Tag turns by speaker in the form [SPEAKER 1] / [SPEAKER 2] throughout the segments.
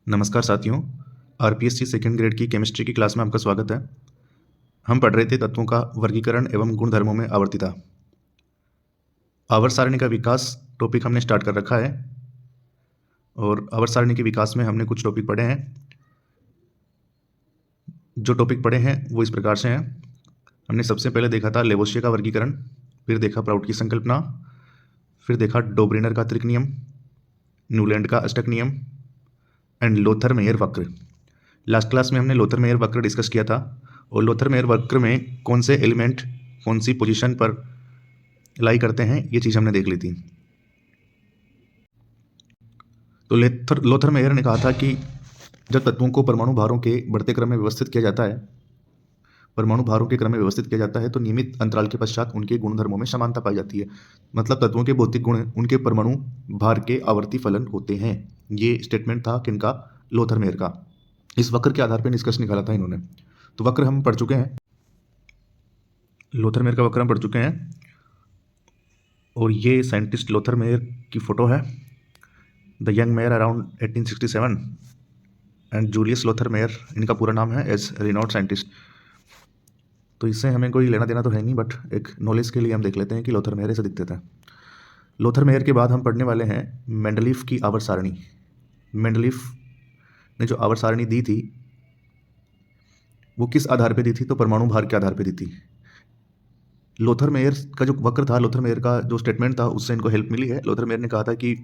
[SPEAKER 1] नमस्कार साथियों, RPSC second grade की केमिस्ट्री की क्लास में आपका स्वागत है। हम पढ़ रहे थे तत्वों का वर्गीकरण एवं गुणधर्मों में आवर्तिता। आवर्त सारणी का विकास टॉपिक हमने स्टार्ट कर रखा है और आवर्त सारणी के विकास में हमने कुछ टॉपिक पढ़े हैं। जो टॉपिक पढ़े हैं वो इस प्रकार से हैं। हमने सबसे पहले देखा था लेवोसियर का वर्गीकरण, फिर देखा प्राउड की संकल्पना, फिर देखा डोब्रेनर का त्रिक नियम, न्यूलैंड का अष्टक नियम एंड लोथर मेयर वक्र। लास्ट क्लास में हमने लोथर मेयर वक्र डिस्कस किया था और लोथर मेयर वक्र में कौन से एलिमेंट कौन सी पोजीशन पर लाई करते हैं ये चीज़ हमने देख ली थी। तो लोथर मेयर ने कहा था कि जब तत्वों को परमाणु भारों के बढ़ते क्रम में व्यवस्थित किया जाता है, परमाणु भारों के क्रम में व्यवस्थित किया जाता है तो नियमित अंतराल के पश्चात उनके गुणधर्मों में समानता पाई जाती है। मतलब तत्वों के भौतिक गुण उनके परमाणु भार के आवर्ती फलन होते हैं। ये स्टेटमेंट था किनका? लोथर मेयर का। इस वक्र के आधार पर निष्कर्ष निकाला था इन्होंने। तो वक्र हम पढ़ चुके हैं, लोथर मेयर का वक्र हम पढ़ चुके हैं और ये साइंटिस्ट लोथर मेयर की फोटो है। The young mayor around 1867 and Julius Lothar Meyer इनका पूरा नाम है एज रिनॉल्ड साइंटिस्ट। तो इससे हमें कोई लेना देना तो है नहीं, बट एक नॉलेज के लिए हम देख लेते हैं कि लोथर मेयर ऐसे दिखते थे। लोथर मेयर के बाद हम पढ़ने वाले हैं मेंडलीफ की आवर्त सारणी। मेंडलीफ ने जो आवर्त सारणी दी थी वो किस आधार पे दी थी? तो परमाणु भार के आधार पे दी थी। लोथर मेयर का जो वक्र था, लोथर मेयर का जो स्टेटमेंट था, उससे इनको हेल्प मिली है। लोथर मेयर ने कहा था कि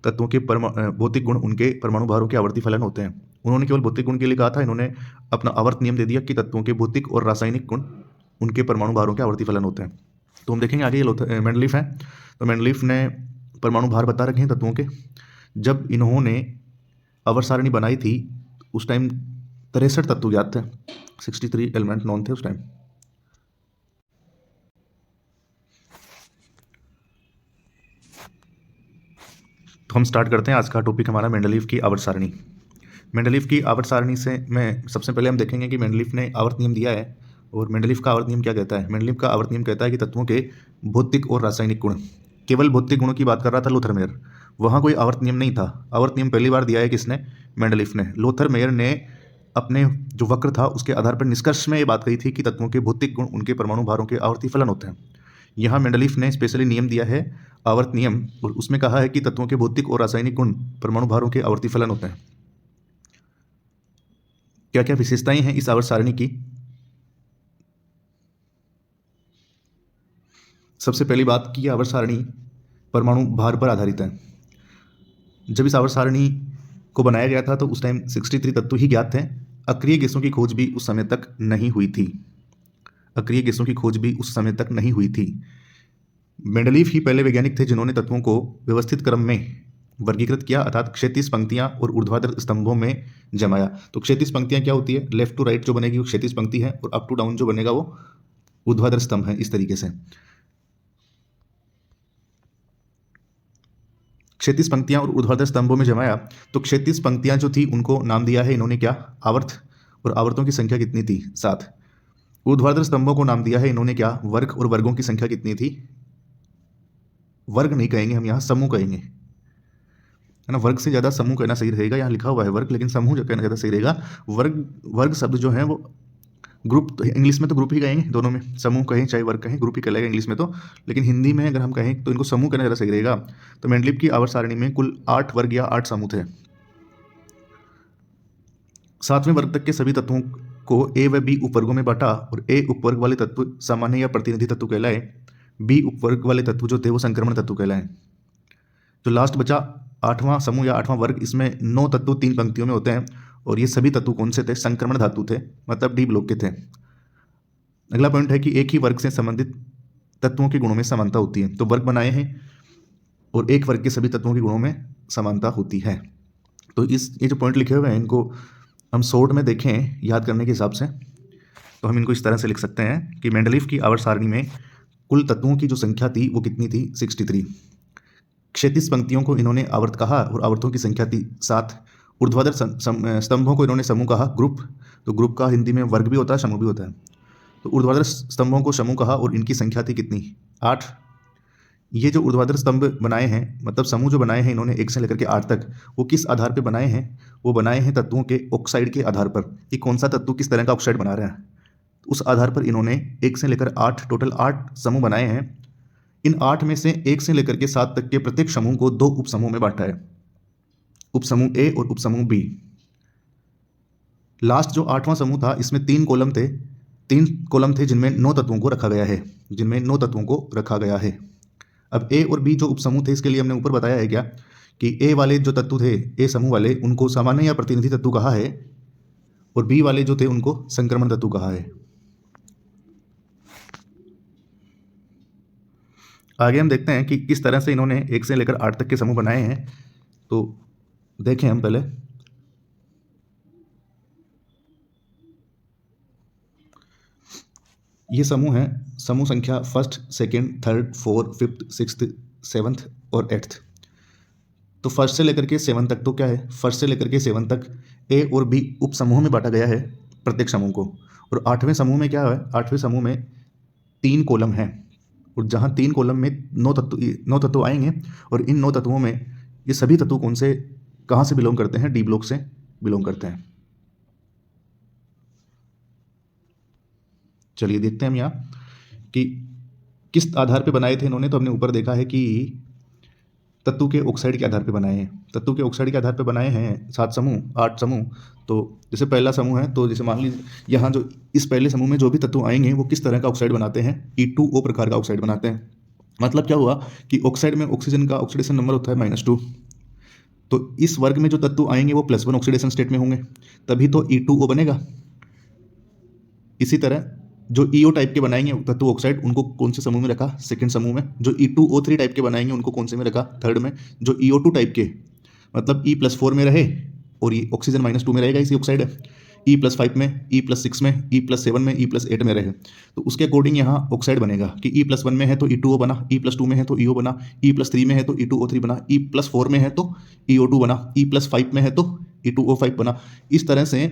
[SPEAKER 1] तत्वों के भौतिक गुण उनके परमाणु भारों के आवर्ती फलन होते हैं। उन्होंने केवल भौतिक गुण के लिए कहा था, इन्होंने अपना आवर्त नियम दे दिया कि तत्वों के भौतिक और रासायनिक गुण उनके परमाणु भारों के आवर्ती फलन होते हैं। तो हम देखेंगे आगे ये मेंडलीफ है। तो मेंडलीफ ने परमाणु भार बता रखे हैं तत्वों के। जब इन्होंने आवर्त सारणी बनाई थी उस टाइम 63 तत्व ज्ञात थे, 63 एलिमेंट नॉन थे उस टाइम। तो हम स्टार्ट करते हैं आज का टॉपिक हमारा मेंडलीफ की आवर्त सारणी। मेंडलीफ की आवर्त सारणी से मैं सबसे पहले हम देखेंगे कि मेंडलीफ ने आवर्त नियम दिया है और मेंडलीफ का आवर्त नियम क्या कहता है। मेंडलीफ का आवर्त नियम कहता है कि तत्वों के भौतिक और रासायनिक गुण, केवल भौतिक गुणों की बात कर रहा था लोथर मेयर, वहाँ कोई आवर्त नियम नहीं था। आवर्त नियम पहली बार दिया है किसने? मेंडलीफ ने। लोथर मेयर ने अपने जो वक्र था उसके आधार पर निष्कर्ष में ये बात कही थी कि तत्वों के भौतिक गुण उनके परमाणु भारों के आवर्ती फलन होते हैं। यहाँ मेंडलीफ ने स्पेशली नियम दिया है आवर्त नियम, और उसमें कहा है कि तत्वों के भौतिक और रासायनिक गुण परमाणु भारों के आवर्ती फलन होते हैं। क्या क्या विशेषताएं हैं इस आवर्त सारणी की? सबसे पहली बात कि आवर्त सारणी परमाणु भार पर आधारित है। जब इस आवर्त सारणी को बनाया गया था तो उस टाइम 63 तत्व ही ज्ञात थे। अक्रिय गैसों की खोज भी उस समय तक नहीं हुई थी। अक्रिय गैसों की खोज भी उस समय तक नहीं हुई थी। मेंडलीफ ही पहले वैज्ञानिक थे जिन्होंने तत्वों को व्यवस्थित क्रम में वर्गीकृत किया, अर्थात क्षैतिज पंक्तियां और ऊर्ध्वाधर स्तंभों में जमाया। तो क्षैतिज पंक्तियां क्या होती है? लेफ्ट टू राइट जो बनेगी वो क्षैतिज पंक्ति है और अप टू डाउन जो बनेगा वो ऊर्ध्वाधर स्तंभ है। इस तरीके से क्षैतिज पंक्तियां और ऊर्ध्वाधर स्तंभों में जमाया। तो क्षैतिज पंक्तियां जो थी उनको नाम दिया है इन्होंने क्या? आवर्त, और आवर्तों की संख्या कितनी थी? 7। ऊर्ध्वाधर स्तंभों को नाम दिया है इन्होंने क्या? वर्ग, और वर्गों की संख्या कितनी थी? वर्ग नहीं कहेंगे हम, यहाँ समूह कहेंगे, है ना। वर्ग से ज़्यादा समूह कहना सही रहेगा। यहाँ लिखा हुआ है वर्ग, लेकिन समूह जो कहना ज़्यादा सही रहेगा। वर्ग, वर्ग शब्द जो है वो ग्रुप, तो इंग्लिश में तो ग्रुप ही कहेंगे दोनों में, समूह कहें चाहे वर्ग कहें, ग्रुप ही कहलाएगा इंग्लिश में तो, लेकिन हिंदी में अगर हम कहें तो इनको समूह कहना ज़्यादा सही रहेगा। तो मेंडलीफ की आवर्त सारणी में कुल 8 वर्ग या 8 समूह थे। 7वें वर्ग तक के सभी तत्वों को ए व बी उपवर्गों में बांटा और ए उपवर्ग वाले तत्व सामान्य या प्रतिनिधि तत्व कहलाए, बी उपवर्ग वाले तत्व जो थे वो संक्रमण तत्व कहलाए। जो लास्ट बचा 8वां समूह या 8वां वर्ग, इसमें 9 तत्व 3 पंक्तियों में होते हैं और ये सभी तत्व कौन से थे? संक्रमण धातु थे, मतलब डी ब्लॉक के थे। अगला पॉइंट है कि एक ही वर्ग से संबंधित तत्वों के गुणों में समानता होती है। तो वर्ग बनाए हैं और एक वर्ग के सभी तत्वों के गुणों में समानता होती है। तो ये जो पॉइंट लिखे हुए हैं इनको हम शॉर्ट में देखें याद करने के हिसाब से, तो हम इनको इस तरह से लिख सकते हैं कि मेंडलीफ की आवर्त सारणी में कुल तत्वों की जो संख्या थी वो कितनी थी? 63। क्षैतिज पंक्तियों को इन्होंने आवर्त कहा और आवर्तों की संख्या थी 7। ऊर्ध्वाधर स्तंभों को इन्होंने समूह कहा, ग्रुप। तो ग्रुप का हिंदी में वर्ग भी होता है, समूह भी होता है। तो ऊर्ध्वाधर स्तंभों को समूह कहा और इनकी संख्या थी कितनी? 8। ये जो ऊर्ध्वाधर स्तंभ बनाए हैं, मतलब समूह जो बनाए हैं इन्होंने 1 से लेकर के 8 तक, वो किस आधार पे बनाए हैं? वो बनाए हैं तत्वों के ऑक्साइड के आधार पर कि कौन सा तत्व किस तरह का ऑक्साइड बना रहा है। उस आधार पर इन्होंने 1 से लेकर 8 टोटल 8 समूह बनाए हैं। इन 8 में से 1 से लेकर के 7 तक के प्रत्येक समूह को 2 उपसमूह में बांटा है, उपसमूह ए और उपसमूह बी। लास्ट जो 8वां समूह था इसमें 3 कॉलम थे जिनमें 9 तत्वों को रखा गया है। अब ए और बी जो उपसमूह थे इसके लिए हमने ऊपर बताया है क्या कि ए वाले जो तत्व थे, ए समूह वाले, उनको सामान्य या प्रतिनिधि तत्व कहा है और बी वाले जो थे उनको संक्रमण तत्व कहा है। आगे हम देखते हैं कि किस तरह से इन्होंने 1 से लेकर 8 तक के समूह बनाए हैं। तो देखें हम पहले। ये समूह हैं, समूह संख्या 1st, 2nd, 3rd, 4th, 5th, 6th, 7th और 8th। तो 1st से लेकर के 7 तक तो क्या है, 1st से लेकर के 7 तक ए और बी उप समूह में बांटा गया है प्रत्येक समूह को। और 8वें समूह में क्या है, 8वें समूह में 3 कॉलम हैं और जहाँ 3 कॉलम में 9 तत्व आएंगे और इन 9 तत्वों में ये सभी तत्व कहाँ से बिलोंग करते हैं, डी ब्लॉक से बिलोंग करते हैं। चलिए देखते हैं हम यहाँ कि किस आधार पे बनाए थे इन्होंने। तो हमने ऊपर देखा है कि तत्व के ऑक्साइड के आधार पे बनाए हैं। तत्व के ऑक्साइड के आधार पे बनाए हैं 7 समूह, 8 समूह। तो जैसे पहला समूह है, तो जैसे मान लीजिए यहाँ जो इस पहले समूह में जो भी तत्व आएंगे वो किस तरह का ऑक्साइड बनाते हैं, E2O प्रकार का ऑक्साइड बनाते हैं। मतलब क्या हुआ कि ऑक्साइड में ऑक्सीजन का ऑक्सीडेशन नंबर होता है -2। तो इस वर्ग में जो तत्व आएंगे वो +1 ऑक्सीडेशन स्टेट में होंगे, तभी तो E2O बनेगा। इसी तरह जो EO टाइप के बनाएंगे तत्व ऑक्साइड, उनको कौन से समूह में रखा, सेकंड समूह में। जो E2O3 टाइप के बनाएंगे उनको कौन से में रखा, थर्ड में। जो EO2 टाइप के मतलब E+4 में रहे और ये ऑक्सीजन -2 में रहेगा, इसी ऑक्साइड है। E+5 में, E+6 में, E+7 में, E+8 में रहे, तो उसके अकॉर्डिंग यहाँ ऑक्साइड बनेगा कि E+1 में है तो E2O बना, E+2 में है तो EO बना, E+3 में है तो E2O3 बना, E+4 में है तो EO2 बना, E+5 में है तो E2O5 बना। इस तरह से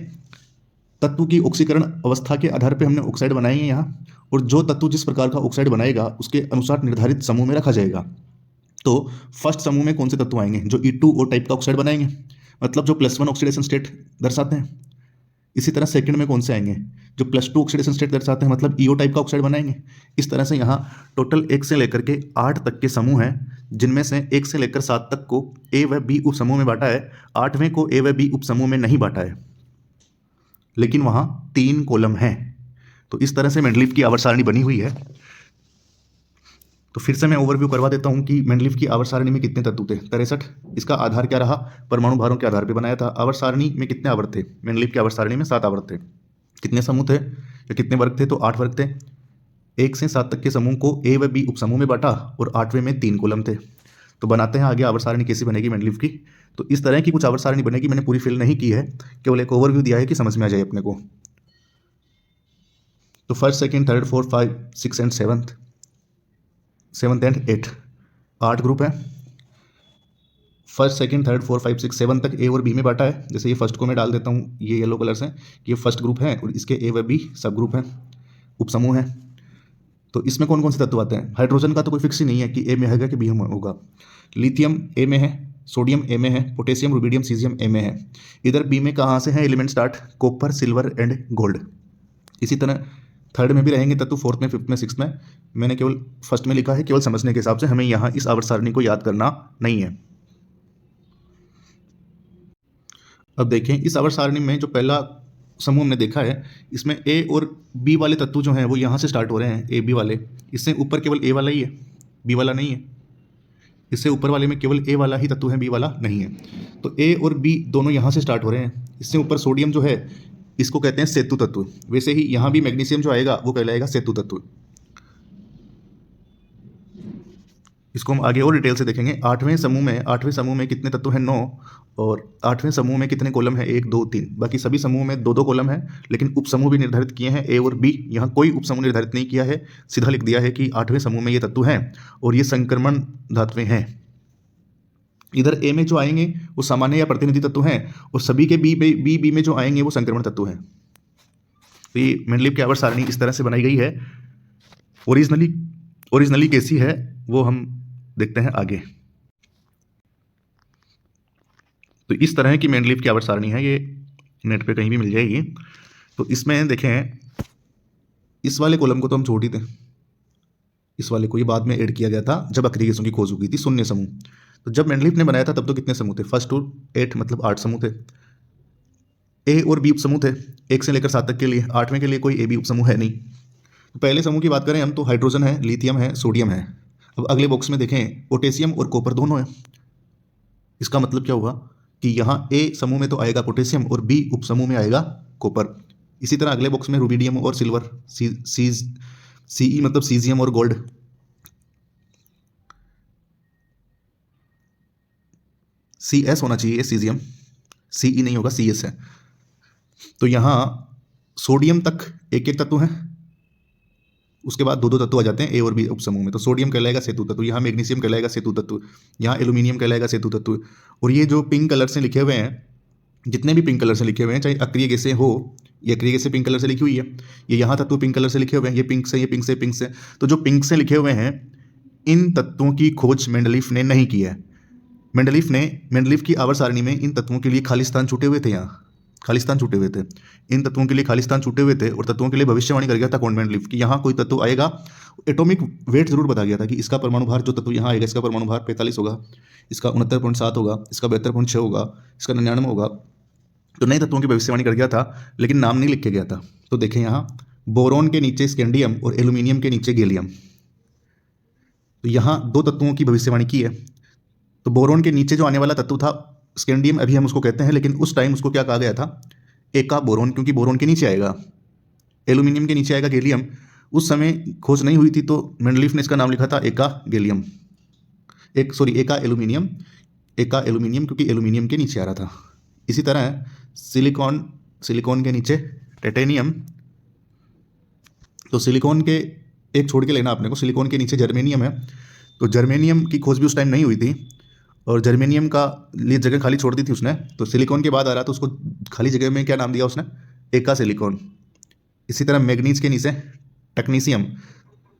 [SPEAKER 1] तत्व की ऑक्सीकरण अवस्था के आधार पर हमने ऑक्साइड बनाए हैं यहाँ, और जो तत्व जिस प्रकार का ऑक्साइड बनाएगा उसके अनुसार निर्धारित समूह में रखा जाएगा। तो फर्स्ट समूह में कौन से तत्व आएंगे, जो E2O टाइप का ऑक्साइड बनाएंगे, मतलब जो +1 ऑक्सीडेशन स्टेट दर्शाते हैं। इसी तरह सेकंड में कौन से आएंगे, जो +2 ऑक्सीडेशन स्टेट दर्शाते हैं, मतलब EO टाइप का ऑक्साइड बनाएंगे। इस तरह से यहाँ टोटल 1 से लेकर के 8 तक के समूह हैं, जिनमें से 1 से लेकर 7 तक को A व B उप समूह में बांटा है, 8वें को A व B उप समूह में नहीं बांटा है, लेकिन वहाँ 3 कॉलम हैं। तो इस तरह से मेंडलीव की आवर्त सारणी बनी हुई है। तो फिर से मैं ओवरव्यू करवा देता हूँ कि मेंडलीव की आवर्त सारणी में कितने तत्व थे, 63। इसका आधार क्या रहा, परमाणु भारों के आधार पर बनाया था। आवर्त सारणी में कितने आवर्त थे, मेंडलीव की आवर्त सारणी में 7 आवर्त थे। कितने समूह थे या कितने वर्ग थे, तो 8 वर्ग थे। 1 से 7 तक के समूह को A व B उपसमूह में बांटा और 8वें में 3 कॉलम थे। तो बनाते हैं आगे आवर्त सारणी कैसी बनेगी मेंडलीव की। तो इस तरह की कुछ आवर्त सारणी बनेगी। मैंने पूरी फिल नहीं की है, केवल एक ओवरव्यू दिया है कि समझ में आ जाए अपने को। तो 1st, 2nd, 3rd, 4th, 5th, 6th and 7th and 8th 8 group है। 1st, 2nd, 3rd, 4th, 5th, 6th, 7th तक A और B में बांटा है। जैसे ये फर्स्ट को मैं डाल देता हूँ ये येलो कलर से, ये फर्स्ट ग्रुप है और इसके A व B सब ग्रुप हैं, उपसमूह है। तो इसमें कौन कौन से तत्व आते हैं, हाइड्रोजन का तो कोई फिक्स ही नहीं है कि A में होगा कि B में होगा। लिथियम A में है, सोडियम A में है, पोटेशियम, रुबिडियम, सीजियम A में है। इधर B में कहाँ से है element start, copper, silver and gold. इसी तरह थर्ड में भी रहेंगे तत्व, 4th में, 5th में, 6th में। मैंने केवल फर्स्ट में लिखा है केवल समझने के हिसाब से, हमें यहाँ इस आवर्त सारणी को याद करना नहीं है। अब देखें इस आवर्त सारणी में जो पहला समूह हमने देखा है, इसमें A और B वाले तत्व जो हैं वो यहाँ से स्टार्ट हो रहे हैं, A B वाले। इससे ऊपर केवल A वाला ही है, B वाला नहीं है। इससे ऊपर वाले में केवल A वाला ही तत्व है, B वाला नहीं है। तो A और B दोनों यहाँ से स्टार्ट हो रहे हैं। इससे ऊपर सोडियम जो है इसको कहते हैं सेतु तत्व। वैसे ही यहाँ भी मैग्नीशियम जो आएगा वो कहलाएगा सेतु तत्व। इसको हम आगे और डिटेल से देखेंगे। 8वें समूह में कितने तत्व हैं, 9। और 8वें समूह में कितने कॉलम हैं, 1 2 3। बाकी सभी समूह में 2 2 कॉलम हैं, लेकिन उपसमूह भी निर्धारित किए हैं A और B। यहाँ कोई उपसमूह निर्धारित नहीं किया है, सीधा लिख दिया है कि 8वें समूह में ये तत्व हैं और ये संक्रमण धातुएं हैं। इधर A में जो आएंगे वो सामान्य या प्रतिनिधि तत्व हैं और सभी के B में जो आएंगे वो संक्रमण तत्व हैं। तो ये मेंडलीव की आवर्त सारणी इस तरह से बनाई गई है। ओरिजिनली कैसी है वो हम देखते हैं आगे। तो इस तरह की मेंडलीफ की आवर्त सारणी है, ये नेट पे कहीं भी मिल जाएगी। तो इसमें देखें, इस वाले कॉलम को तो हम छोड़ ही थे, इस वाले को ये बाद में ऐड किया गया था जब अक्रिय गैसों की खोज हो गई थी, शून्य समूह। तो जब मेंडलीफ ने बनाया था तब तो कितने समूह थे, 1 to 8 मतलब 8 समूह थे। ए और बी उपसमूह थे 1 से लेकर 7 तक के लिए, 8वें के लिए कोई ए बी उपसमूह है नहीं। तो पहले समूह की बात करें हम तो हाइड्रोजन है, लिथियम है, सोडियम है। अब अगले बॉक्स में देखें पोटेशियम और कॉपर दोनों है। इसका मतलब क्या हुआ कि यहाँ ए समूह में तो आएगा पोटेशियम और बी उपसमूह में आएगा कॉपर। इसी तरह अगले बॉक्स में रूबिडियम और सिल्वर, सीई मतलब सीजियम और गोल्ड। CS होना चाहिए सीजियम, सीई नहीं होगा, CS है। तो यहाँ सोडियम तक एक एक तत्व है, उसके बाद दो दो तत्व आ जाते हैं ए और बी उपसमूह में। तो सोडियम कहलाएगा सेतु तत्व, यहाँ मैग्नीशियम कहलाएगा सेतु तत्व, यहाँ एल्यूमिनियम कहलाएगा सेतु तत्व। और ये जो पिंक कलर से लिखे हुए हैं, जितने भी पिंक कलर से लिखे हुए हैं, चाहे अक्रिय गैसें हो, ये अक्रिय गैसें पिंक कलर से लिखी हुई है, ये यहाँ तत्व पिंक कलर से लिखे हुए हैं, ये पिंक से, ये पिंक से, पिंक से। तो जो पिंक से लिखे हुए हैं इन तत्वों की खोज मेंडलीफ ने नहीं की है। मेंडलीफ की आवर्त सारणी में इन तत्वों के लिए खाली स्थान छूटे हुए थे, यहाँ खालिस्तान छूटे हुए थे, इन तत्वों के लिए खालिस्तान छूटे हुए थे। और तत्वों के लिए भविष्यवाणी कर गया था कौन, मेंडलीफ की यहाँ कोई तत्व आएगा। एटॉमिक वेट जरूर बता गया था कि इसका परमाणु भार, जो तत्व यहाँ आएगा इसका परमाणु भार 45 होगा, इसका 69.7 होगा, इसका 72.6 होगा, इसका 99 होगा। तो नए तत्वों की भविष्यवाणी कर गया था, लेकिन नाम नहीं लिख के गया था। तो देखें यहाँ बोरोन के नीचे स्कैंडियम और एल्यूमिनियम के नीचे गैलियम। तो यहाँ 2 तत्वों की भविष्यवाणी की है। तो बोरोन के नीचे जो आने वाला तत्व था स्कैंडियम, अभी हम उसको कहते हैं, लेकिन उस टाइम उसको क्या कहा गया था, एका बोरोन, क्योंकि बोरोन के नीचे आएगा, एल्यूमिनियम के नीचे आएगा गैलियम। उस समय खोज नहीं हुई थी तो मेंडलीफ ने इसका नाम लिखा था एका गैलियम, एका एल्यूमिनियम, क्योंकि एल्यूमिनियम के नीचे आ रहा था। इसी तरह सिलिकॉन के नीचे टाइटेनियम। तो सिलिकॉन के एक छोड़ के लेना अपने को, सिलिकॉन के नीचे जर्मेनियम है। तो जर्मेनियम की खोज भी उस टाइम नहीं हुई थी और जर्मेनियम का लिए जगह खाली छोड़ दी थी उसने। तो सिलिकॉन के बाद आ रहा तो उसको खाली जगह में क्या नाम दिया उसने, एका सिलिकॉन। इसी तरह मैग्नीज के नीचे टेक्नीशियम।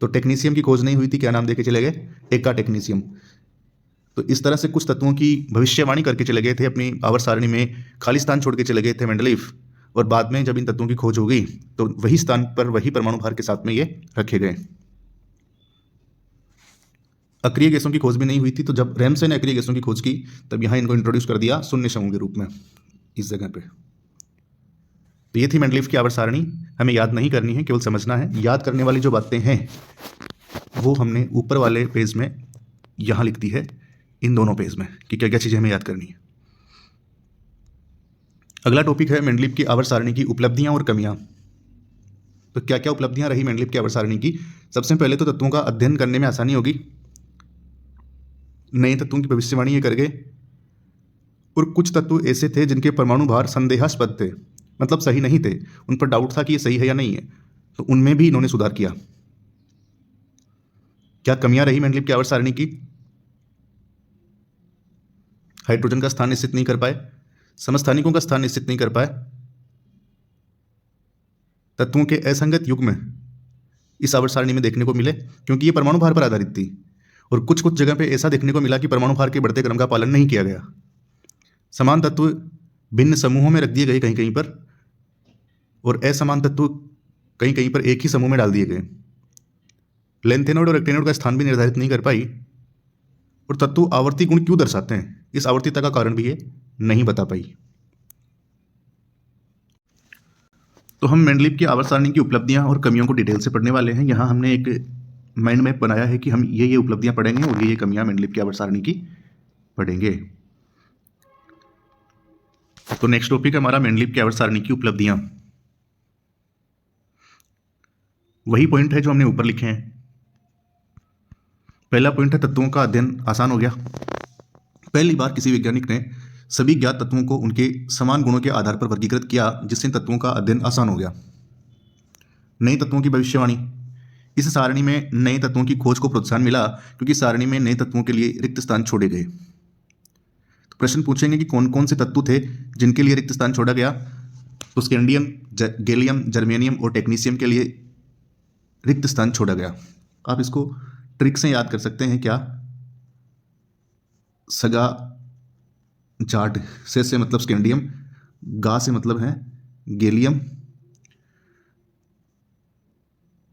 [SPEAKER 1] तो टेक्नीशियम की खोज नहीं हुई थी, क्या नाम देके चले गए, एका टेक्नीशियम। तो इस तरह से कुछ तत्वों की भविष्यवाणी करके चले गए थे अपनी आवर्त सारणी में, खाली स्थान छोड़ के चले गए थे मेंडलीफ। और बाद में जब इन तत्वों की खोज हो गई तो वही स्थान पर वही परमाणु भार के साथ में ये रखे गए। अक्रिय गैसों की खोज भी नहीं हुई थी, तो जब रैमसे ने अक्रिय गैसों की खोज की तब यहाँ इनको इंट्रोड्यूस कर दिया शून्य समूह के रूप में इस जगह पे। तो ये थी मेंडलीफ की आवर्त सारणी। हमें याद नहीं करनी है, केवल समझना है। याद करने वाली जो बातें हैं वो हमने ऊपर वाले पेज में यहाँ लिख दी है, इन दोनों पेज में, कि क्या क्या चीज़ें हमें याद करनी है। अगला टॉपिक है मेंडलीफ की आवर्त सारणी की उपलब्धियां और कमियां। तो क्या क्या उपलब्धियां रही मेंडलीफ की आवर्त सारणी की। सबसे पहले तो तत्वों का अध्ययन करने में आसानी होगी, नए तत्वों की भविष्यवाणी ये कर गए। और कुछ तत्व ऐसे थे जिनके परमाणु भार संदेहास्पद थे, मतलब सही नहीं थे, उन पर डाउट था कि ये सही है या नहीं है, तो उनमें भी इन्होंने सुधार किया। क्या कमियां रही मेंडलीफ की आवर्त सारणी की। हाइड्रोजन का स्थान निश्चित नहीं कर पाए, समस्थानिकों का स्थान निश्चित नहीं कर पाए, तत्वों के असंगत युग्म इस आवर्त सारणी में देखने को मिले क्योंकि ये परमाणु भार पर आधारित थी। और कुछ कुछ जगह पे ऐसा देखने को मिला कि परमाणु भार के बढ़ते क्रम का पालन नहीं किया गया। समान तत्व भिन्न समूहों में रख दिए गए कहीं कहीं पर, और असमान तत्व कहीं कहीं पर एक ही समूह में डाल दिए गए। लेंथेनॉइड और एक्टेनॉइड का स्थान भी निर्धारित नहीं कर पाई। और तत्व आवर्ती गुण क्यों दर्शाते हैं, इस आवर्तीता का कारण भी ये नहीं बता पाई। तो हम मेंडलीफ की आवर्त सारणी की उपलब्धियां और कमियों को डिटेल से पढ़ने वाले हैं। यहाँ हमने एक माइंड मैप बनाया है कि हम ये उपलब्धियां पढ़ेंगे और ये कमियां मेंडलीफ की आवर्त सारणी की पढ़ेंगे। तो नेक्स्ट टॉपिक है हमारा मेंडलीफ की आवर्त सारणी की उपलब्धियां। वही पॉइंट है जो हमने ऊपर लिखे हैं। पहला पॉइंट है तत्वों का अध्ययन आसान हो गया। पहली बार किसी वैज्ञानिक ने सभी ज्ञात तत्वों को उनके समान गुणों के आधार पर वर्गीकृत किया, जिससे तत्वों का अध्ययन आसान हो गया। नए तत्वों की भविष्यवाणी। इस सारणी में नए तत्वों की खोज को प्रोत्साहन मिला क्योंकि सारणी में नए तत्वों के लिए रिक्त स्थान छोड़े गए। तो प्रश्न पूछेंगे कि कौन कौन से तत्व थे जिनके लिए रिक्त स्थान छोड़ा गया। तो स्कैंडियम, गैलियम, जर्मेनियम और टेक्नीशियम के लिए रिक्त स्थान छोड़ा गया। आप इसको ट्रिक से याद कर सकते हैं। क्या, सगा जाट, से मतलब स्कैंडियम, गा से मतलब है गैलियम,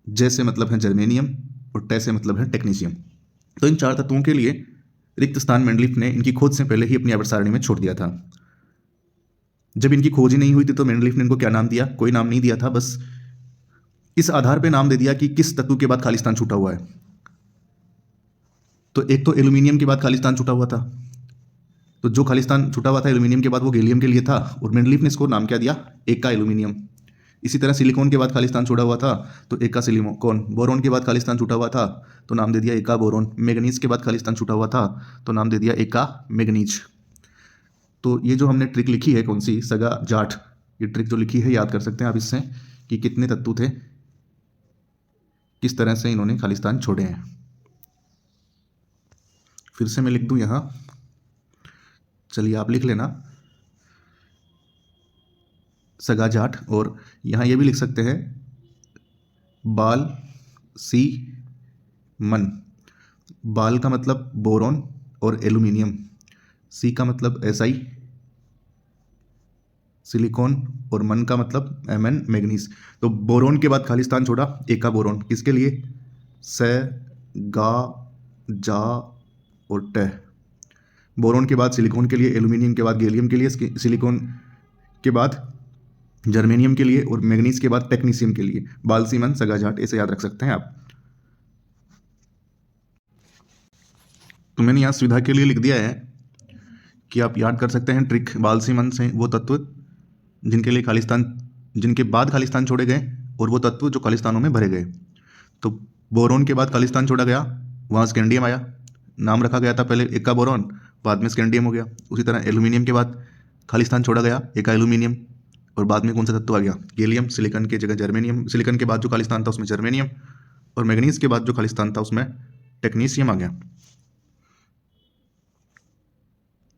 [SPEAKER 1] जे से मतलब है जर्मेनियम और टे से मतलब है टेक्नीशियम। तो इन 4 तत्वों के लिए रिक्त स्थान मेंडलीफ ने इनकी खोज से पहले ही अपनी आवर्त सारणी में छोड़ दिया था। जब इनकी खोज ही नहीं हुई थी तो मेंडलीफ ने इनको क्या नाम दिया? कोई नाम नहीं दिया था, बस इस आधार पे नाम दे दिया कि किस तत्व के बाद खाली स्थान छूटा हुआ है। तो एक तो एल्यूमिनियम के बाद खाली स्थान छूटा हुआ था, तो जो खाली स्थान छूटा हुआ था एल्यूमिनियम के बाद वो गैलियम के लिए था, और मेंडलीफ ने इसको नाम क्या दिया? एका एल्यूमिनियम। इसी तरह सिलिकॉन के बाद खाली स्थान छूटा हुआ था तो एका सिलिकॉन। बोरोन के बाद खाली स्थान छूटा हुआ था तो नाम दे दिया एका बोरोन। मैग्नीज के बाद खाली स्थान छूटा हुआ था तो नाम दे दिया एका मैग्नीज। तो ये जो हमने ट्रिक लिखी है, कौन सी? सगा जाट, ये ट्रिक जो लिखी है याद कर सकते हैं आप इससे कि कितने तत्व थे, किस तरह से इन्होंने खाली स्थान छोड़े हैं। फिर से मैं लिख दूं यहाँ, चलिए आप लिख लेना सगा जाट। और यहाँ ये भी लिख सकते हैं बाल सी मन। बाल का मतलब बोरोन और एल्यूमिनियम, सी का मतलब एसआई सिलिकॉन, और मन का मतलब एमएन मैग्नीज। तो बोरोन के बाद खाली स्थान छोड़ा एका बोरोन, किसके लिए? से गा जा और टे। बोरोन के बाद सिलिकॉन के लिए, एल्यूमिनियम के बाद गैलियम के लिए, सिलिकॉन के बाद जर्मेनियम के लिए, और मैग्नीज के बाद टेक्नीशियम के लिए। बालसीमन सगा जाट, ऐसे याद रख सकते हैं आप। तो मैंने यहाँ सुविधा के लिए लिख दिया है कि आप याद कर सकते हैं ट्रिक। बालसीमन से वो तत्व जिनके लिए खाली स्थान, जिनके बाद खाली स्थान छोड़े गए, और वो तत्व जो खाली स्थानों में भरे गए। तो बोरोन के बाद खाली स्थान छोड़ा गया, वहाँ स्कैंडियम आया, नाम रखा गया था पहले एका बोरोन, बाद में स्कैंडियम हो गया। उसी तरह एल्यूमिनियम के बाद खाली स्थान छोड़ा गया एका एल्यूमिनियम, और बाद में कौन सा तत्व आ गया? गैलियम। सिलिकॉन की जगह जर्मेनियम, सिलिकॉन के बाद जो खाली स्थान था उसमें जर्मेनियम, और मैग्नीज के बाद जो खाली स्थान था उसमें टेक्नीशियम आ गया।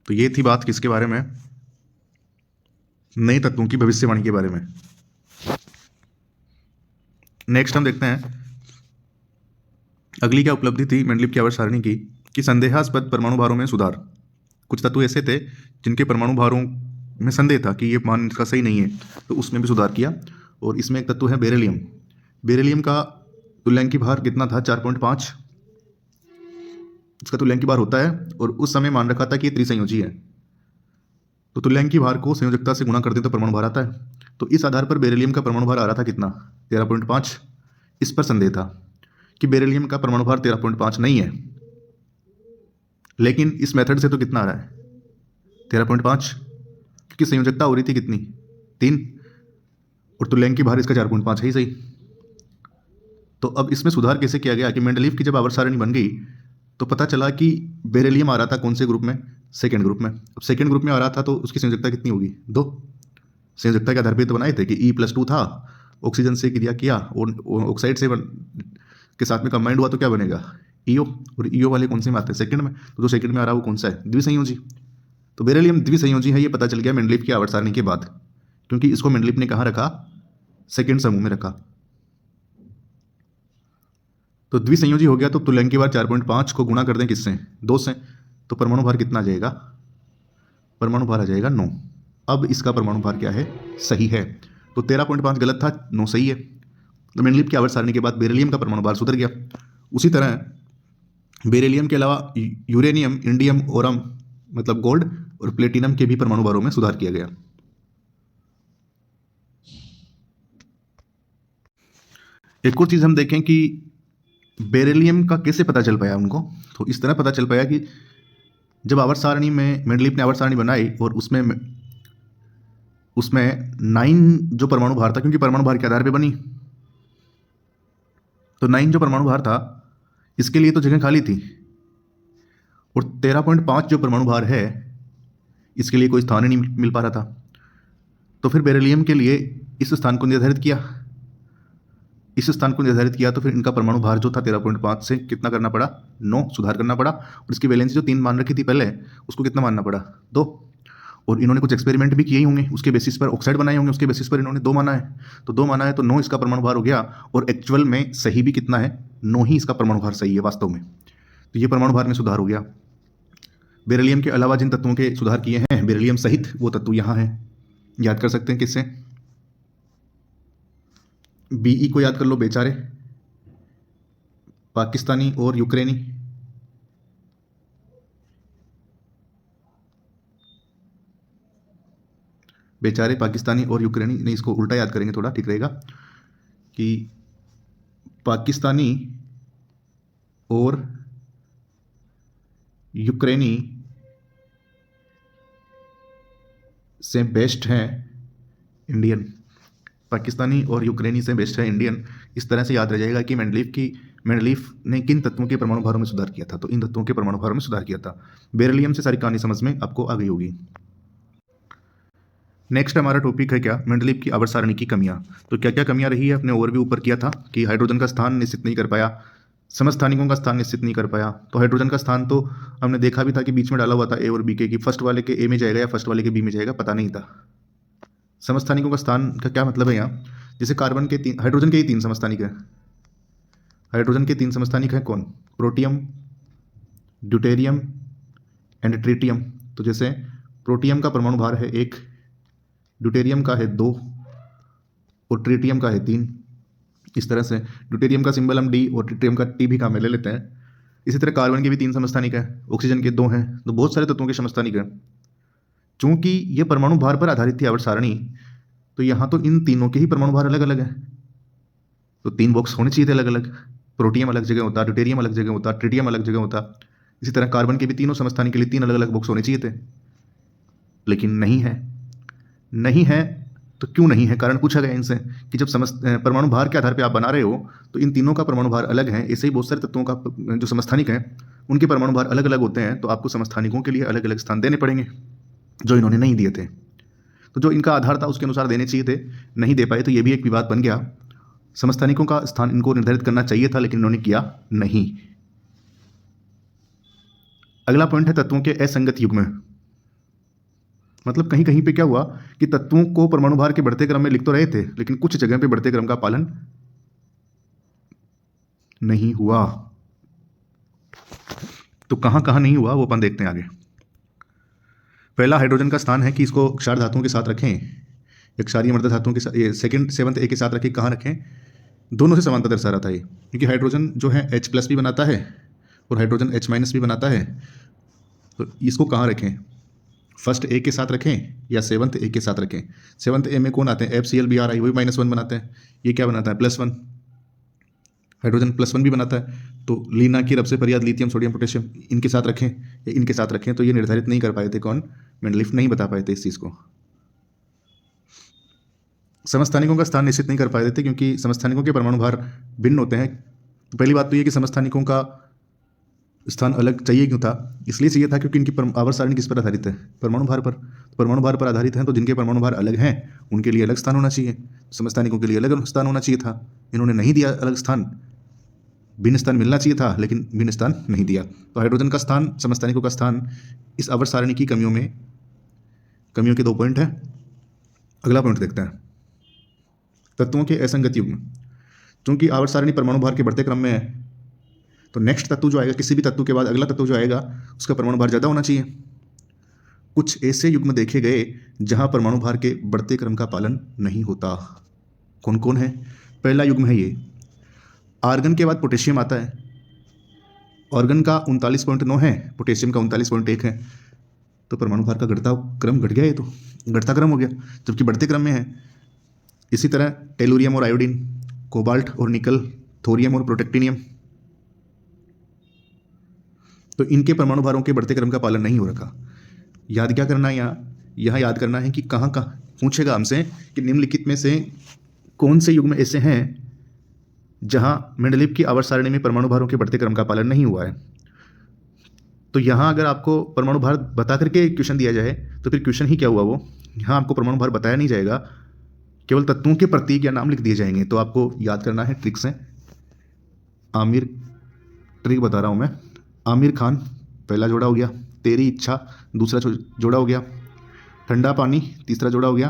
[SPEAKER 1] तो ये थी बात किसके बारे में? नए तत्वों की भविष्यवाणी के बारे में। नेक्स्ट हम देखते हैं अगली क्या उपलब्धि थी मेंडलीफ की आवर्त सारणी की, कि संदेहास्पद परमाणु भारों में सुधार। कुछ तत्व ऐसे थे जिनके परमाणु भारों में संदेह था कि ये मान इसका सही नहीं है, तो उसमें भी सुधार किया। और इसमें एक तत्व है बेरिलियम। बेरिलियम का तुल्यांकी भार कितना था? 4.5 इसका तुल्यांकी भार होता है, और उस समय मान रखा था कि ये त्रिसंयोजी है। तो तुल्यांकी भार को संयोजकता से गुणा कर दें तो परमाणु भार आता है। तो इस आधार पर बेरिलियम का परमाणु भार आ रहा था कितना? 13.5। इस पर संदेह था कि बेरिलियम का परमाणु भार 13.5 नहीं है, लेकिन इस मेथड से तो कितना आ रहा है? 13.5, क्योंकि संयोजकता हो रही थी कितनी? 3, और तुल्यांकी भार इसका 4.5 है ही सही। तो अब इसमें सुधार कैसे किया गया कि मेंडलीफ की जब आवर्त सारणी बन गई तो पता चला कि बेरिलियम आ रहा था कौन से ग्रुप में? सेकेंड ग्रुप में। अब सेकेंड ग्रुप में आ रहा था तो उसकी संयोजकता कितनी होगी? 2। संयोजकता के आधार पर तो बनाए थे कि E+2 था, ऑक्सीजन से क्रिया किया और ऑक्साइड से के साथ में कंबाइंड हुआ तो क्या बनेगा? ईओ। और ईओ वाले कौन से में आते हैं? सेकंड में। तो जो सेकंड में आ रहा है वो कौन सा है? द्विसंयोजी। तो बेरिलियम द्विसंयोजी है, ये पता चल गया मेंडलीफ की आवर्त सारणी के बाद, क्योंकि इसको मेंडलीफ ने कहाँ रखा? सेकंड समूह में रखा। तो द्विसंयोजी हो गया, तो तुल्यांकी भार 4.5 को गुणा कर दें किससे? 2 से, तो परमाणु भार कितना आ जाएगा? परमाणु भार आ जाएगा 9। अब इसका परमाणु भार क्या है? सही है। तो 13.5 गलत था, 9 सही है। तो मेंडलीफ की आवर्त सारणी के बाद बेरिलियम का परमाणु भार सुधर गया। उसी तरह बेरिलियम के अलावा यूरेनियम, इंडियम, ओरम मतलब गोल्ड, और प्लेटिनम के भी परमाणु भारों में सुधार किया गया। एक और चीज हम देखें कि बेरिलियम का कैसे पता चल पाया उनको। तो इस तरह पता चल पाया कि जब आवर्त सारणी में मेंडलीफ ने आवर्त सारणी बनाई और उसमें 9 जो परमाणु भार था, क्योंकि परमाणु भार के आधार पे बनी, तो 9 जो परमाणु भार था इसके लिए तो जगह खाली थी, और 13.5 जो परमाणु भार है इसके लिए कोई स्थान ही नहीं मिल पा रहा था। तो फिर बेरिलियम के लिए इस स्थान को निर्धारित किया। इस स्थान को निर्धारित किया तो फिर इनका परमाणु भार जो था 13.5 से कितना करना पड़ा? 9 सुधार करना पड़ा। और इसकी वैलेंसी जो 3 मान रखी थी पहले, उसको कितना मानना पड़ा? 2। और इन्होंने कुछ एक्सपेरिमेंट भी किए होंगे, उसके बेसिस पर ऑक्साइड बनाए होंगे, उसके बेसिस पर इन्होंने 2 माना है। तो 2 माना है तो 9 इसका परमाणु भार हो गया। और एक्चुअल में सही भी कितना है? 9 ही इसका परमाणु भार सही है वास्तव में। तो ये परमाणु भार में सुधार हो गया। बेरिलियम के अलावा जिन तत्वों के सुधार किए हैं बेरिलियम सहित वो तत्व यहाँ हैं। याद कर सकते हैं किससे? बीई को याद कर लो, बेचारे पाकिस्तानी और यूक्रेनी। बेचारे पाकिस्तानी और यूक्रेनी, नहीं इसको उल्टा याद करेंगे थोड़ा ठीक रहेगा कि पाकिस्तानी और यूक्रेनी से बेस्ट है इंडियन। पाकिस्तानी और यूक्रेनी से बेस्ट है इंडियन। इस तरह से याद रह जाएगा कि मेंडलीफ ने किन तत्वों के परमाणु भारों में सुधार किया था, तो इन तत्वों के परमाणु भारों में सुधार किया था। बेरिलियम से सारी कहानी समझ में आपको आ गई होगी। नेक्स्ट हमारा टॉपिक है क्या? मेंडलीफ की आवर्त सारणी की कमियां। तो क्या क्या कमियां रही है अपने ओवरव्यू ऊपर किया था कि हाइड्रोजन का स्थान निश्चित नहीं कर पाया, समस्थानिकों का स्थान निश्चित नहीं कर पाया। तो हाइड्रोजन का स्थान तो हमने देखा भी था कि बीच में डाला हुआ था ए और बी के, कि फर्स्ट वाले के ए में जाएगा या फर्स्ट वाले के बी में जाएगा, पता नहीं था। समस्थानिकों का स्थान का क्या मतलब है यहाँ? जैसे कार्बन के तीन, हाइड्रोजन के ही तीन समस्थानिक हैं। हाइड्रोजन के तीन समस्थानिक हैं कौन? Protium, deuterium and tritium. तो जैसे प्रोटियम का परमाणु भार है 1, ड्यूटेरियम का है 2 और ट्रिटियम का है 3। इस तरह से ड्यूटेरियम का सिंबल हम डी और ट्रिटियम का टी भी काम में ले लेते हैं। इसी तरह कार्बन के भी 3 समस्थानिक हैं, ऑक्सीजन के 2 हैं। तो बहुत सारे तत्वों के समस्थानिक हैं। चूंकि ये परमाणु भार पर आधारित थी आवर्त सारणी, तो यहाँ तो इन तीनों के ही परमाणु भार अलग अलग है, तो 3 बॉक्स होने चाहिए थे अलग अलग। प्रोटियम अलग जगह होता, ड्यूटेरियम अलग जगह होता, ट्रिटियम अलग जगह होता। इसी तरह कार्बन के भी तीनों समस्थानिक के लिए 3 अलग अलग बॉक्स होने चाहिए थे, लेकिन नहीं है। नहीं है तो क्यों नहीं है? कारण पूछा गया इनसे कि जब परमाणु भार के आधार पर आप बना रहे हो तो इन तीनों का परमाणु भार अलग है। ऐसे ही बहुत सारे तत्वों का जो समस्थानिक हैं उनके परमाणु भार अलग अलग होते हैं, तो आपको समस्थानिकों के लिए अलग अलग स्थान देने पड़ेंगे, जो इन्होंने नहीं दिए थे। तो जो इनका आधार था उसके अनुसार देने चाहिए थे, नहीं दे पाए, तो ये भी एक विवाद बन गया। समस्थानिकों का स्थान इनको निर्धारित करना चाहिए था, लेकिन इन्होंने किया नहीं। अगला पॉइंट है तत्वों के असंगत युग्म। मतलब कहीं कहीं पे क्या हुआ कि तत्वों को परमाणु भार के बढ़ते क्रम में लिख तो रहे थे, लेकिन कुछ जगह पे बढ़ते क्रम का पालन नहीं हुआ। तो कहां कहां नहीं हुआ वो अपन देखते हैं आगे। पहला हाइड्रोजन का स्थान है कि इसको क्षार धातुओं के साथ रखें या क्षारीय मृदा धातुओं के साथ, ये सेवंथ ए के साथ रखें। कहाँ रखें? दोनों से समानता दर्शा रहा था ये, क्योंकि हाइड्रोजन जो है H+ भी बनाता है और हाइड्रोजन H- भी बनाता है। तो इसको कहाँ रखें? फर्स्ट ए के साथ रखें या सेवंथ ए के साथ रखें? सेवंथ ए में कौन आते हैं? FCl वही -1 बनाते हैं। ये क्या बनाता है? +1। हाइड्रोजन +1 भी बनाता है। तो लीना की रब से फरियाद, लिथियम, सोडियम, पोटेशियम, इनके साथ रखें या इनके साथ रखें? तो ये निर्धारित नहीं कर पाए थे कौन? मेंडलीफ नहीं बता पाए थे इस चीज़ को। समस्थानिकों का स्थान निश्चित नहीं कर पाए थे क्योंकि समस्थानिकों के परमाणु भार भिन्न होते हैं। तो पहली बात तो ये कि समस्थानिकों का स्थान अलग चाहिए। क्यों था? इसलिए चाहिए था क्योंकि इनकी आवर्त सारणी किस पर आधारित है? परमाणु भार पर। परमाणु भार पर आधारित हैं, तो जिनके परमाणु भार अलग हैं उनके लिए अलग स्थान होना चाहिए, समस्थानिकों के लिए अलग स्थान होना चाहिए था। इन्होंने नहीं दिया अलग स्थान, भिन्न स्थान मिलना चाहिए था, लेकिन भिन्न स्थान नहीं दिया। तो हाइड्रोजन का स्थान, समस्थानिकों का स्थान, इस आवर्त सारणी की कमियों के 2 पॉइंट हैं। अगला पॉइंट देखते हैं, तत्वों के असंगत युग्म। क्योंकि आवर्त सारणी परमाणु भार के बढ़ते क्रम में है, तो नेक्स्ट तत्व जो आएगा, किसी भी तत्व के बाद अगला तत्व जो आएगा उसका परमाणु भार ज़्यादा होना चाहिए। कुछ ऐसे युग्म देखे गए जहां परमाणु भार के बढ़ते क्रम का पालन नहीं होता। कौन कौन है? पहला युग्म है ये, आर्गन के बाद पोटेशियम आता है। ऑर्गन का 39.9 है, पोटेशियम का 39.1 है। तो परमाणु भार का घटता क्रम घट गया, ये तो घटता क्रम हो गया, जबकि बढ़ते क्रम में है। इसी तरह टेलुरियम और आयोडीन, कोबाल्ट और निकल, थोरियम और प्रोटेक्टिनियम, तो इनके परमाणु भारों के बढ़ते क्रम का पालन नहीं हो रखा। याद क्या करना है यहाँ याद करना है कि कहाँ पूछेगा हमसे कि निम्नलिखित में से कौन से युग्म ऐसे हैं जहाँ मेंडलीफ की आवर्त सारणी में परमाणु भारों के बढ़ते क्रम का पालन नहीं हुआ है। तो यहाँ अगर आपको परमाणु भार बता करके क्वेश्चन दिया जाए तो फिर क्वेश्चन ही क्या हुआ वो? यहाँ आपको परमाणु भार बताया नहीं जाएगा, केवल तत्वों के प्रतीक या नाम लिख दिए जाएंगे। तो आपको याद करना है ट्रिक्स हैं। ट्रिक बता रहा हूँ मैं। आमिर खान पहला जोड़ा हो गया, तेरी इच्छा दूसरा जोड़ा हो गया, ठंडा पानी तीसरा जोड़ा हो गया,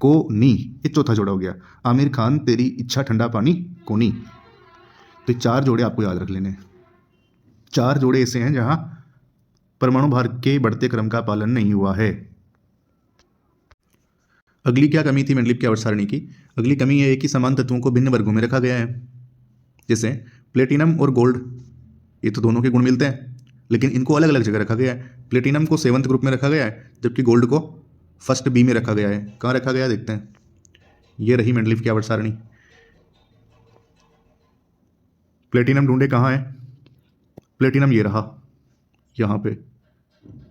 [SPEAKER 1] कोनी ये चौथा जोड़ा हो गया। आमिर खान, तेरी इच्छा, ठंडा पानी, कोनी। तो 4 जोड़े आपको याद रख लेने। 4 जोड़े ऐसे हैं जहाँ परमाणु भार के बढ़ते क्रम का पालन नहीं हुआ है। अगली क्या कमी थी मेंडलीव की आवर्त सारणी की? अगली कमी यह है कि समान तत्वों को भिन्न वर्गों में रखा गया है। जैसे प्लेटिनम और गोल्ड, ये तो दोनों के गुण मिलते हैं, लेकिन इनको अलग अलग जगह रखा गया है। प्लेटिनम को 7th ग्रुप में रखा गया है, जबकि गोल्ड को फर्स्ट बी में रखा गया है। कहाँ रखा गया देखते हैं। ये रही मेंडलीव की आवर्त सारणी। प्लेटिनम ढूंढे कहाँ है? प्लेटिनम ये रहा, यहाँ पे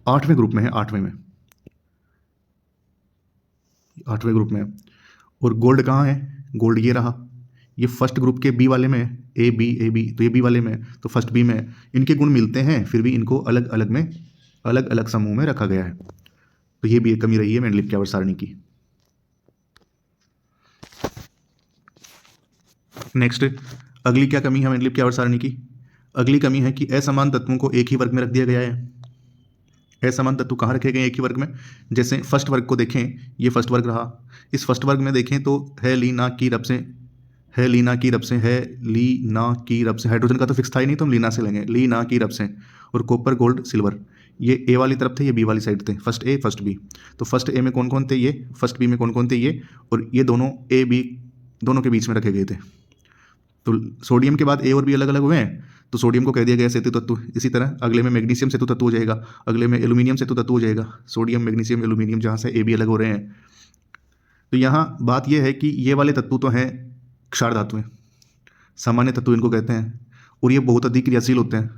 [SPEAKER 1] 8वें ग्रुप में है, 8वें ग्रुप में है। और गोल्ड कहाँ है? गोल्ड ये रहा, ये फर्स्ट ग्रुप के बी वाले में है, ए बी, तो ये बी वाले में है, तो फर्स्ट बी में है। इनके गुण मिलते हैं, फिर भी इनको अलग अलग समूह में रखा गया है। तो ये भी एक कमी रही है मेंडलीव की आवर्त सारणी की। नेक्स्ट, अगली क्या कमी है मेंडलीव की आवर्त सारणी की? अगली कमी है कि असमान तत्वों को एक ही वर्ग में रख दिया गया है। असमान तत्व कहाँ रखे गए एक ही वर्ग में? जैसे फर्स्ट वर्ग को देखें, ये फर्स्ट वर्ग रहा। इस फर्स्ट वर्ग में देखें तो है ली ना की रब से, है ली ना की रब से, है ली ना की रब से। हाइड्रोजन का तो फिक्स था ही नहीं, तो हम लीना से लेंगे, ली ना की रब से। और कॉपर, गोल्ड, सिल्वर, ये ए वाली तरफ थे, ये बी वाली साइड थे। First A, first B. तो फर्स्ट ए में कौन कौन थे? ये। फर्स्ट बी में कौन कौन थे? ये। और ये दोनों ए बी दोनों के बीच में रखे गए थे। तो सोडियम के बाद ए और बी अलग अलग हुए हैं, तो सोडियम को कह दिया गया सेतु तत्व। इसी तरह अगले में मैग्नीशियम सेतु तत्व हो जाएगा, अगले में एल्यूमिनियम सेतु तत्व हो जाएगा। सोडियम, मैग्नीशियम, एल्यूमिनियम, जहाँ से ए बी अलग हो रहे हैं। तो यहाँ बात यह है कि ये वाले तत्व तो हैं क्षार धातुएं, सामान्य तत्व इनको कहते हैं, और ये बहुत अधिक क्रियाशील होते हैं।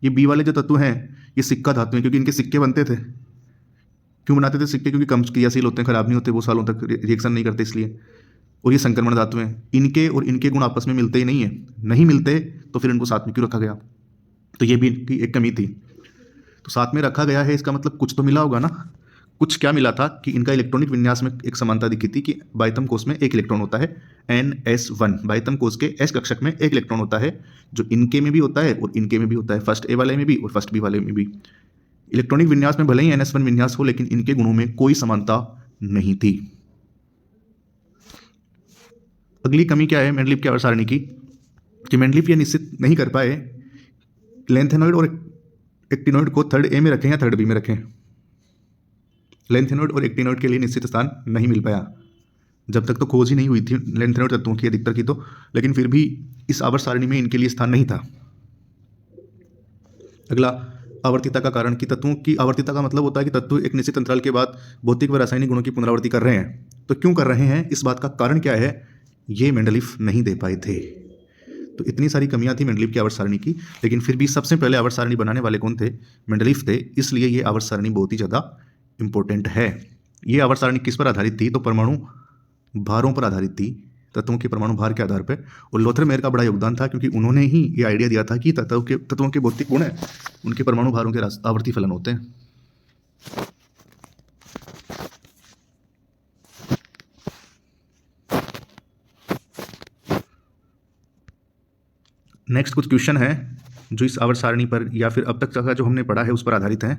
[SPEAKER 1] ये बी वाले जो तत्व हैं ये सिक्का धातु हैं, क्योंकि इनके सिक्के बनते थे। क्यों बनाते थे सिक्के? क्योंकि कम क्रियाशील होते हैं, खराब नहीं होते, वो सालों तक रिएक्शन नहीं करते इसलिए। और ये संक्रमण धातु हैं, इनके और इनके गुण आपस में मिलते ही नहीं है। नहीं मिलते तो फिर इनको साथ में क्यों रखा गया? तो ये भी इनकी एक कमी थी। तो साथ में रखा गया है, इसका मतलब कुछ तो मिला होगा ना। कुछ क्या मिला था कि इनका इलेक्ट्रॉनिक विन्यास में एक समानता दिखी थी कि बाह्यतम कोश में एक इलेक्ट्रॉन होता है, NS1। बाह्यतम कोश के S कक्षक में एक इलेक्ट्रॉन होता है, जो इनके में भी होता है और इनके में भी होता है, फर्स्ट ए वाले में भी और फर्स्ट बी वाले में भी। इलेक्ट्रॉनिक विन्यास में भले ही NS1 विन्यास हो, लेकिन इनके गुणों में कोई समानता नहीं थी। अगली कमी क्या है मेंडलीव की आवर्त सारणी की? कि मेंडलीव ये निश्चित नहीं कर पाए लेंथेनॉइड और एक्टिनॉइड को थर्ड ए में रखें या थर्ड बी में रखें। लेंथेनॉइड और एक्टिनॉइड के लिए निश्चित स्थान नहीं मिल पाया। जब तक तो खोज ही नहीं हुई थी लेंथेनॉइड तत्वों की अधिकतर की, तो लेकिन फिर भी इस आवर्त सारणी में इनके लिए स्थान नहीं था। अगला, आवर्तिता का कारण। कि तत्वों की आवर्तिता का मतलब होता है कि तत्व एक निश्चित अंतराल के बाद भौतिक व रासायनिक गुणों की पुनरावृत्ति कर रहे हैं। तो क्यों कर रहे हैं, इस बात का कारण क्या है, ये मेंडलीव नहीं दे पाए थे। तो इतनी सारी कमियां थी मेंडलीव की आवर्त सारणी की, लेकिन फिर भी सबसे पहले आवर्त सारणी बनाने वाले कौन थे? मेंडलीव थे। इसलिए ये आवर्त सारणी बहुत ही ज़्यादा इंपॉर्टेंट है। ये आवर्त सारणी किस पर आधारित थी? तो परमाणु भारों पर आधारित थी, तत्वों के परमाणु भार के आधार पर। और लोथर मेयर का बड़ा योगदान था, क्योंकि उन्होंने ही ये आइडिया दिया था कि तत्वों के भौतिक गुण है, उनके परमाणु भारों के आवर्ती फलन होते हैं। नेक्स्ट कुछ क्वेश्चन है जो इस आवर्त सारणी पर या फिर अब तक का जो हमने पढ़ा है उस पर आधारित है।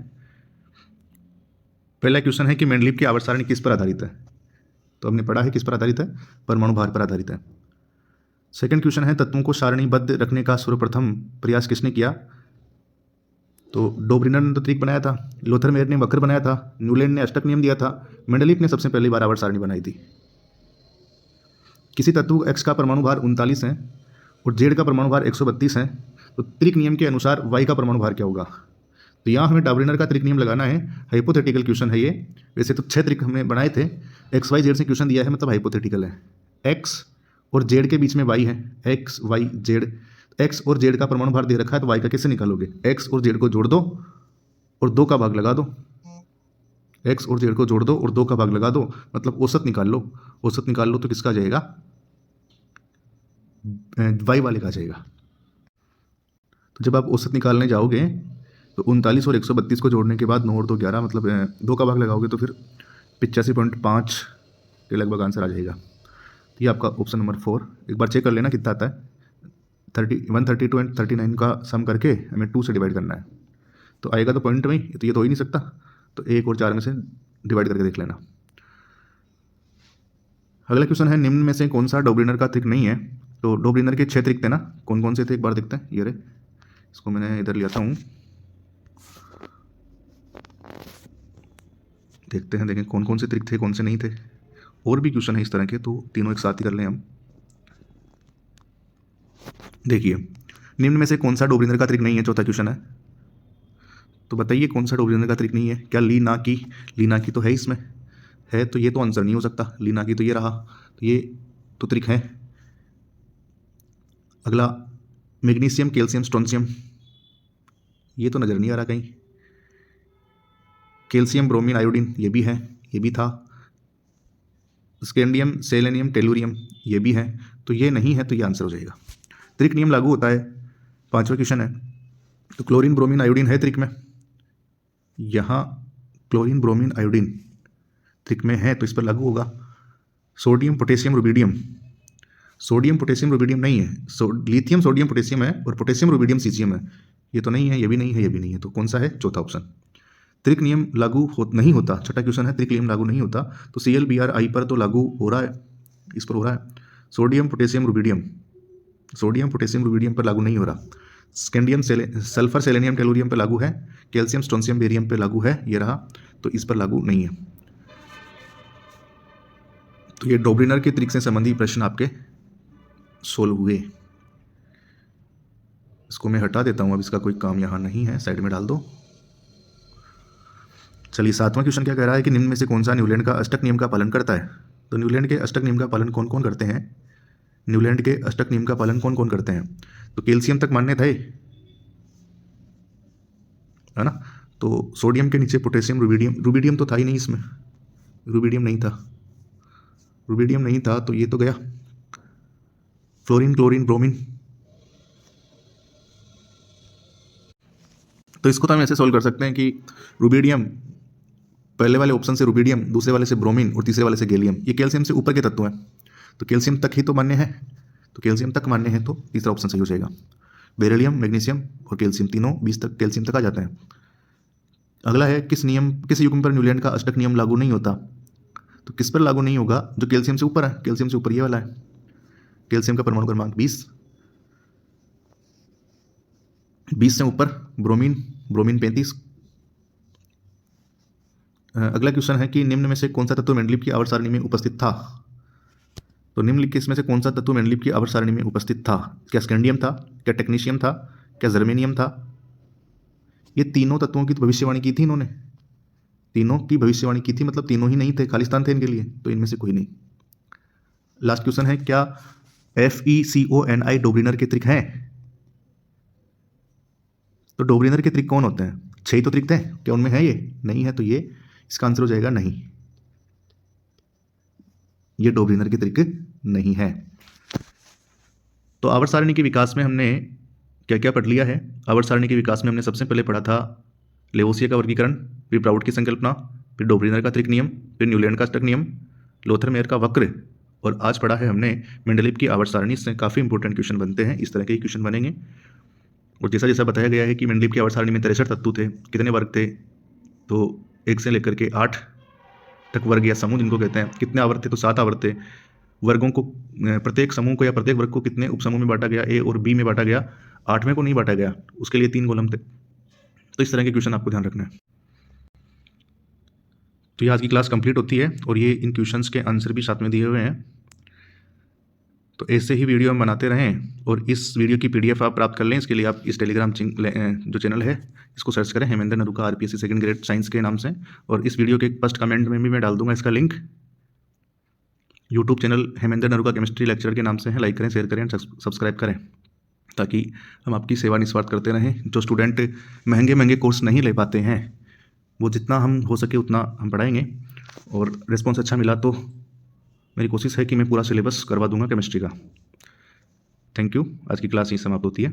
[SPEAKER 1] पहला क्वेश्चन है कि मेंडलीव की आवर्त सारणी किस पर आधारित है? तो हमने पढ़ा है किस पर आधारित है, परमाणु भार पर आधारित है। सेकंड क्वेश्चन है तत्वों को सारणीबद्ध रखने का सर्वप्रथम प्रयास किसने किया? तो डोब्रिनर ने तो त्रिक बनाया था, लोथर मेयर ने वक्र बनाया था, न्यूलैंड ने अष्टक नियम दिया था, मेंडलीव ने सबसे पहली बार आवर्त सारणी बनाई थी। किसी तत्व x का परमाणु भार 39 है और z का परमाणु भार 132 है, तो त्रिक नियम के अनुसार y का परमाणु भार क्या होगा? तो यहाँ हमें डॉब्रिनर का त्रिक नियम लगाना है। हाइपोथेटिकल क्वेश्चन है ये, वैसे तो 6 त्रिक हमने बनाए थे। एक्स वाई जेड से क्वेश्चन दिया है, मतलब हाइपोथेटिकल है। x और z के बीच में y है, x y z। x और z का परमाणु भार दे रखा है, तो y का कैसे निकालोगे? x और z को जोड़ दो और 2 का भाग लगा दो। x और z को जोड़ दो और 2 का भाग लगा दो, मतलब औसत निकाल लो। औसत निकाल लो तो किसका आ जाएगा? y वाले का आ जाएगा। तो जब आप औसत निकालने जाओगे तो 39 और 132 को जोड़ने के बाद 9 और 2 11, मतलब 2 का भाग लगाओगे तो फिर 85.5 के लगभग आंसर आ जाएगा। तो ये आपका ऑप्शन नंबर 4। एक बार चेक कर लेना कितना आता है। 132 एंड 39 का सम करके हमें 2 से डिवाइड करना है, तो आएगा तो पॉइंट में ही, तो ये तो हो ही नहीं सकता। तो 1 और 4 में से डिवाइड करके देख लेना। अगला क्वेश्चन है निम्न में से कौन सा डोब्रिनर का त्रिक नहीं है? तो डोब्रिनर के 6 त्रिक थे ना, कौन कौन से थे एक बार देखते हैं। ये रे, इसको मैंने इधर लिया था हूँ। देखते हैं, देखें कौन कौन से ट्रिक थे, कौन से नहीं थे। और भी क्वेश्चन है इस तरह के, तो तीनों एक साथ ही कर लें हम। देखिए, निम्न में से कौन सा डोब्रिनर का ट्रिक नहीं है, चौथा क्वेश्चन है। तो बताइए कौन सा डोब्रिनर का ट्रिक नहीं है। क्या ली ना की, ली ना की तो है इसमें, है तो ये तो आंसर नहीं हो सकता। ली ना की तो ये रहा, तो ये तो ट्रिक है। अगला मैग्नीशियम कैल्शियम स्ट्रोंशियम, ये तो नज़र नहीं आ रहा कहीं। कैल्शियम ब्रोमीन आयोडीन, ये भी है, ये भी था। स्कैंडियम सेलेनियम टेलुरियम, ये भी है, तो ये नहीं है, तो ये आंसर हो जाएगा। त्रिक नियम लागू होता है, पांचवा क्वेश्चन है। तो क्लोरीन ब्रोमीन आयोडीन है त्रिक में, यहाँ क्लोरीन ब्रोमीन आयोडीन त्रिक में है, तो इस पर लागू होगा। Sodium potassium rubidium, sodium potassium rubidium नहीं है, लिथियम सोडियम पोटेशियम है और पोटेशियम रुबिडियम सीजियम है, ये तो नहीं है, ये भी नहीं है, ये भी नहीं है, तो कौन सा है, चौथा ऑप्शन। त्रिक नियम लागू नहीं होता, छठा क्वेश्चन है, त्रिक नियम लागू नहीं होता, तो ClBr पर तो लागू हो रहा है, इस पर हो रहा है। Sodium potassium rubidium, sodium potassium rubidium पर लागू नहीं हो रहा। स्कैंडियम सल्फर सेलेनियम टेलुरियम पर लागू है, कैल्शियम स्ट्रोंशियम बेरियम पर लागू है, ये रहा, तो इस पर लागू नहीं है। तो ये डोब्रिनर के त्रिक से संबंधित प्रश्न आपके सोल्व हुए। इसको मैं हटा देता हूँ, अब इसका कोई काम यहाँ नहीं है, साइड में डाल दो। चलिए, सातवां क्वेश्चन क्या कह रहा है कि निम्न में से कौन सा न्यूलैंड का अष्टक नियम का पालन करता है। तो न्यूलैंड के अष्टक नियम का पालन कौन कौन करते हैं, न्यूलैंड के अष्टक नियम का पालन कौन कौन करते हैं। तो कैल्शियम तक मान्य थे, है ना। तो सोडियम के नीचे पोटेशियम रुबिडियम, रुबिडियम तो था ही नहीं इसमें, रुबिडियम नहीं था, रुबिडियम नहीं था, तो ये तो गया। फ्लोरीन क्लोरीन ब्रोमीन, तो इसको तो हम ऐसे सोल्व कर सकते हैं कि रुबिडियम, पहले वाले ऑप्शन से रुबिडियम, दूसरे वाले से ब्रोमीन और तीसरे वाले से गैलियम, ये कैल्शियम से ऊपर के तत्व हैं, तो कैल्शियम तक ही तो मान्य है, तो कैल्शियम तक मान्य है, तो तीसरा ऑप्शन सही हो जाएगा। बेरिलियम मैग्नीशियम और कैल्शियम तीनों 20 तक कैल्शियम तक आ जाते हैं। अगला है किस युग्म पर न्यूलैंड का अष्टक नियम लागू नहीं होता। तो किस पर लागू नहीं होगा, जो कैल्शियम से ऊपर है, कैल्शियम से ऊपर ये वाला है, कैल्शियम का परमाणु क्रमांक 20 से ऊपर, ब्रोमीन 35। अगला क्वेश्चन है कि निम्न में से कौन सा तत्व मेंडलीव की आवर्त सारणी में उपस्थित था। तो निम्नलिखित इसमें से कौन सा तत्व मेंडलीव की आवर्त सारणी में उपस्थित था। क्या स्कैंडियम था, क्या टेक्नीशियम था, क्या जर्मेनियम था। ये तीनों तत्वों की भविष्यवाणी की थी इन्होंने, तीनों की भविष्यवाणी की थी, मतलब तीनों ही नहीं थे, खालिस्तान थे इनके लिए, तो इनमें से कोई नहीं। लास्ट क्वेश्चन है, क्या FeCONI डोब्रिनर के त्रिक हैं। तो डोब्रिनर के त्रिक कौन होते हैं, 6 ही तो त्रिक थे, क्या उनमें है, ये नहीं है, तो ये इसका आंसर हो जाएगा नहीं, ये डोब्रिनर के त्रिक नहीं है। तो आवर्त सारणी के विकास में हमने क्या क्या पढ़ लिया है। आवर्त सारणी के विकास में हमने सबसे पहले पढ़ा था लेवोसिया का वर्गीकरण, फिर प्राउड की संकल्पना, फिर डोब्रिनर का त्रिक नियम, फिर न्यूलैंड का अष्टक नियम, लोथर मेयर का वक्र, और आज पढ़ा है हमने मेंडलीव की आवर्त सारणी। इससे काफ़ी इंपॉर्टेंट क्वेश्चन बनते हैं, इस तरह के ही क्वेश्चन बनेंगे। और जैसा जैसा बताया गया है कि मेंडलीव की आवर्त सारणी में 63 तत्व थे, कितने वर्ग थे, तो 1 से लेकर के 8 तक वर्ग या समूह जिनको कहते हैं। कितने आवर्त थे, तो 7 आवर्त थे। वर्गों को, प्रत्येक समूह को या प्रत्येक वर्ग को कितने उपसमूह में बांटा गया, A और B में बांटा गया, 8वें को नहीं बांटा गया, उसके लिए 3 कॉलम थे। तो इस तरह के क्वेश्चन आपको ध्यान रखना है। तो ये आज की क्लास कंप्लीट होती है, और ये इन क्वेश्चंस के आंसर भी साथ में दिए हुए हैं। तो ऐसे ही वीडियो हम बनाते रहें, और इस वीडियो की PDF आप प्राप्त कर लें। इसके लिए आप इस टेलीग्राम जो चैनल है इसको सर्च करें, Hemendra Naruka RPSC second grade science के नाम से, और इस वीडियो के फर्स्ट कमेंट में भी मैं डाल दूंगा इसका link. YouTube channel Hemendra Naruka chemistry lecture के नाम से है, लाइक करें, शेयर करें, सब्सक्राइब करें, ताकि हम आपकी सेवा निस्वार्थ करते रहें। जो स्टूडेंट महंगे कोर्स नहीं ले पाते हैं, वो जितना हम हो सके उतना हम पढ़ाएंगे, और रिस्पॉन्स अच्छा मिला तो मेरी कोशिश है कि मैं पूरा सिलेबस करवा दूंगा केमिस्ट्री का। Thank you. आज की क्लास यहीं समाप्त होती है।